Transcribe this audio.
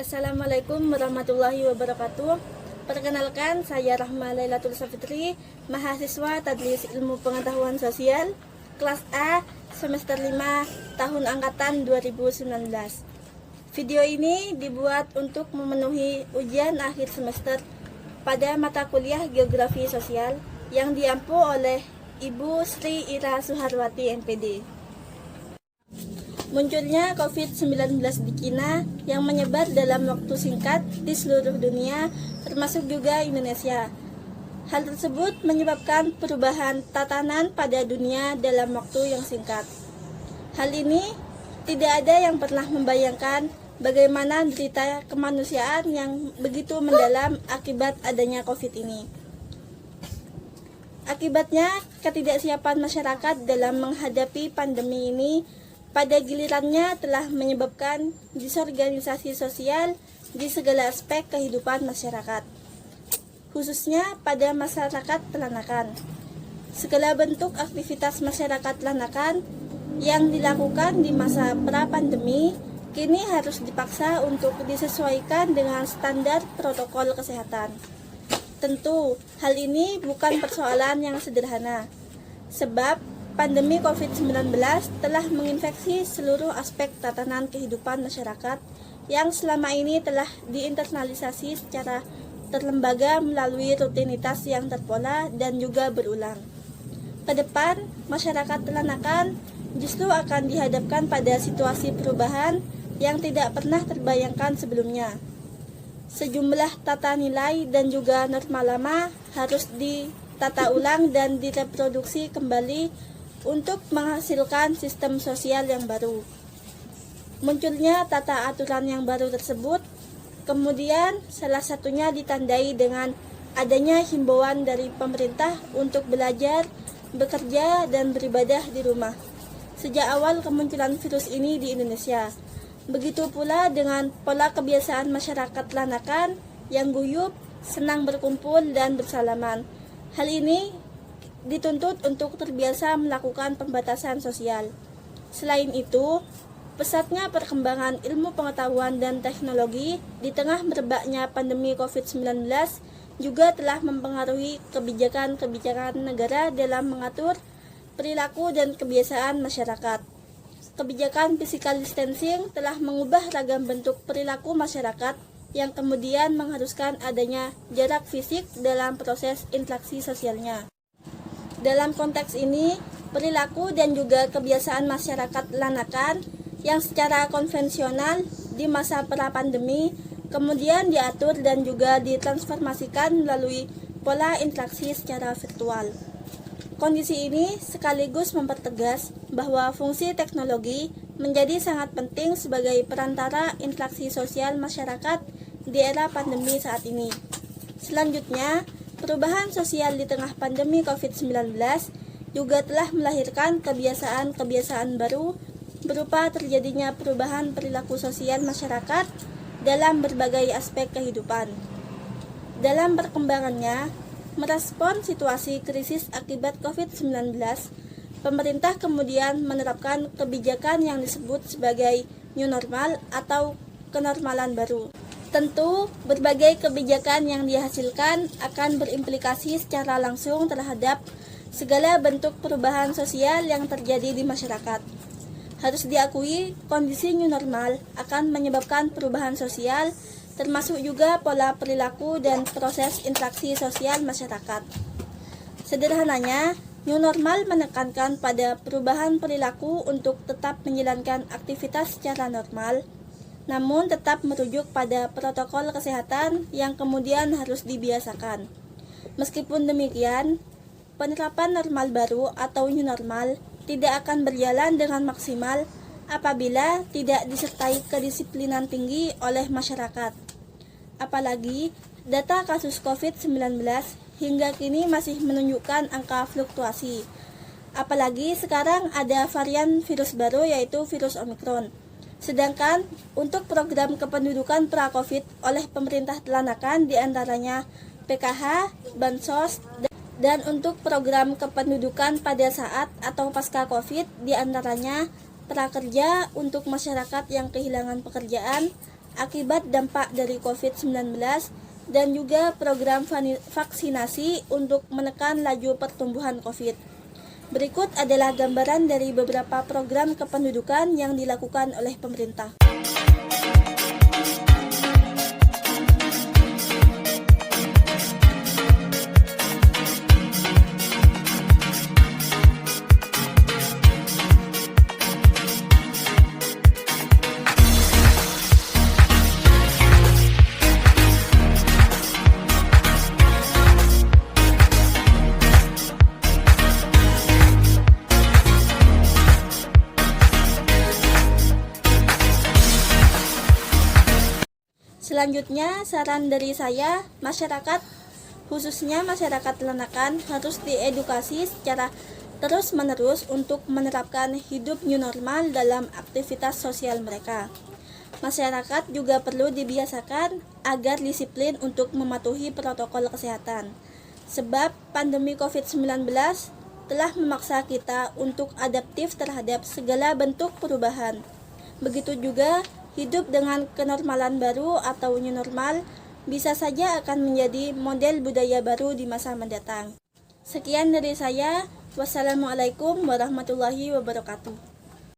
Assalamualaikum warahmatullahi wabarakatuh. Perkenalkan, saya Rahma Lailatul Safitri, mahasiswa Tadlis Ilmu Pengetahuan Sosial, kelas A, semester 5, tahun angkatan 2019. Video ini dibuat untuk memenuhi ujian akhir semester pada mata kuliah Geografi Sosial yang diampu oleh Ibu Sri Ira Suharwati MPD. Munculnya COVID-19 di Cina yang menyebar dalam waktu singkat di seluruh dunia, termasuk juga Indonesia. Hal tersebut menyebabkan perubahan tatanan pada dunia dalam waktu yang singkat. Hal ini tidak ada yang pernah membayangkan bagaimana derita kemanusiaan yang begitu mendalam akibat adanya COVID ini. Akibatnya, ketidaksiapan masyarakat dalam menghadapi pandemi ini pada gilirannya telah menyebabkan disorganisasi sosial di segala aspek kehidupan masyarakat, khususnya pada masyarakat pelanakan. Segala bentuk aktivitas masyarakat pelanakan yang dilakukan di masa pra-pandemi kini harus dipaksa untuk disesuaikan dengan standar protokol kesehatan. Tentu, hal ini bukan persoalan yang sederhana, sebab pandemi COVID-19 telah menginfeksi seluruh aspek tatanan kehidupan masyarakat yang selama ini telah diinternalisasi secara terlembaga melalui rutinitas yang terpola dan juga berulang. Ke depan, masyarakat pelanakan justru akan dihadapkan pada situasi perubahan yang tidak pernah terbayangkan sebelumnya. Sejumlah tata nilai dan juga norma lama harus ditata ulang dan direproduksi kembali untuk menghasilkan sistem sosial yang baru. Munculnya tata aturan yang baru tersebut, kemudian salah satunya ditandai dengan adanya himbauan dari pemerintah untuk belajar, bekerja, dan beribadah di rumah sejak awal kemunculan virus ini di Indonesia. Begitu pula dengan pola kebiasaan masyarakat lanakan yang guyup, senang berkumpul, dan bersalaman. Hal ini dituntut untuk terbiasa melakukan pembatasan sosial. Selain itu, pesatnya perkembangan ilmu pengetahuan dan teknologi di tengah merebaknya pandemi COVID-19 juga telah mempengaruhi kebijakan-kebijakan negara dalam mengatur perilaku dan kebiasaan masyarakat. Kebijakan physical distancing telah mengubah ragam bentuk perilaku masyarakat yang kemudian mengharuskan adanya jarak fisik dalam proses interaksi sosialnya. Dalam konteks ini, perilaku dan juga kebiasaan masyarakat lanakan yang secara konvensional di masa pra-pandemi kemudian diatur dan juga ditransformasikan melalui pola interaksi secara virtual. Kondisi ini sekaligus mempertegas bahwa fungsi teknologi menjadi sangat penting sebagai perantara interaksi sosial masyarakat di era pandemi saat ini. Selanjutnya, perubahan sosial di tengah pandemi COVID-19 juga telah melahirkan kebiasaan-kebiasaan baru berupa terjadinya perubahan perilaku sosial masyarakat dalam berbagai aspek kehidupan. Dalam perkembangannya, merespon situasi krisis akibat COVID-19, pemerintah kemudian menerapkan kebijakan yang disebut sebagai new normal atau kenormalan baru. Tentu, berbagai kebijakan yang dihasilkan akan berimplikasi secara langsung terhadap segala bentuk perubahan sosial yang terjadi di masyarakat. Harus diakui, kondisi new normal akan menyebabkan perubahan sosial, termasuk juga pola perilaku dan proses interaksi sosial masyarakat. Sederhananya, new normal menekankan pada perubahan perilaku untuk tetap menjalankan aktivitas secara normal, namun tetap merujuk pada protokol kesehatan yang kemudian harus dibiasakan. Meskipun demikian, penerapan normal baru atau new normal tidak akan berjalan dengan maksimal apabila tidak disertai kedisiplinan tinggi oleh masyarakat. Apalagi, data kasus COVID-19 hingga kini masih menunjukkan angka fluktuasi. Apalagi sekarang ada varian virus baru yaitu virus Omikron. Sedangkan untuk program kependudukan pra-COVID oleh pemerintah telanakan diantaranya PKH, Bansos, dan untuk program kependudukan pada saat atau pasca COVID diantaranya prakerja untuk masyarakat yang kehilangan pekerjaan, akibat dampak dari COVID-19 dan juga program vaksinasi untuk menekan laju pertumbuhan COVID. Berikut adalah gambaran dari beberapa program kependudukan yang dilakukan oleh pemerintah. Selanjutnya, saran dari saya, masyarakat, khususnya masyarakat Lenakan, harus diedukasi secara terus-menerus untuk menerapkan hidup new normal dalam aktivitas sosial mereka. Masyarakat juga perlu dibiasakan agar disiplin untuk mematuhi protokol kesehatan, sebab pandemi COVID-19 telah memaksa kita untuk adaptif terhadap segala bentuk perubahan. Begitu juga hidup dengan kenormalan baru atau new normal bisa saja akan menjadi model budaya baru di masa mendatang. Sekian dari saya. Wassalamualaikum warahmatullahi wabarakatuh.